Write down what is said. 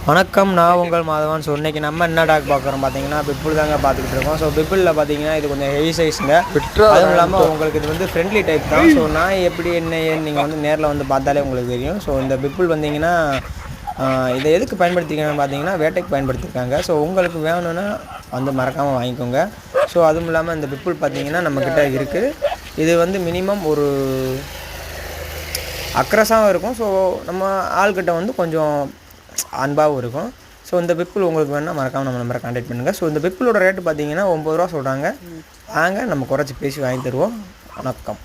வணக்கம், நான் உங்கள் மாதவன். ஸோ இன்றைக்கி நம்ம என்ன டாக் பார்க்குறோம் பார்த்தீங்கன்னா, பிப்புள் தாங்க பார்த்துக்கிட்டு இருக்கோம். ஸோ பிப்புளில் பார்த்தீங்கன்னா இது கொஞ்சம் ஹெவி சைஸுங்க. அதுவும் இல்லாமல் உங்களுக்கு இது வந்து ஃப்ரெண்ட்லி டைப் தான். ஸோ நாய் எப்படி என்ன ஏன்னு நீங்கள் வந்து நேரில் வந்து பார்த்தாலே உங்களுக்கு தெரியும். ஸோ இந்த பிப்புள் வந்தீங்கன்னா இதை எதுக்கு பயன்படுத்திக்கணும்னு பார்த்தீங்கன்னா வேட்டைக்கு பயன்படுத்தியிருக்காங்க. ஸோ உங்களுக்கு வேணும்னா வந்து மறக்காமல் வாங்கிக்கோங்க. ஸோ அதுவும் இல்லாமல் இந்த பிப்புள் பார்த்தீங்கன்னா நம்மக்கிட்ட இருக்குது. இது வந்து மினிமம் ஒரு அக்ரஸாகவும் இருக்கும். ஸோ நம்ம ஆள்கிட்ட வந்து கொஞ்சம் அன்பாகவும் இருக்கும். ஸோ இந்த பிப்புள் உங்களுக்கு வேணால் மறக்காமல் நம்ம நம்பரை கான்டாக்ட் பண்ணுங்கள். ஸோ இந்த பிப்புளோட ரேட்டு பார்த்தீங்கன்னா 9 ரூபா சொல்கிறாங்க. நம்ம குறைச்சி பேசி வாங்கி தருவோம். வணக்கம்.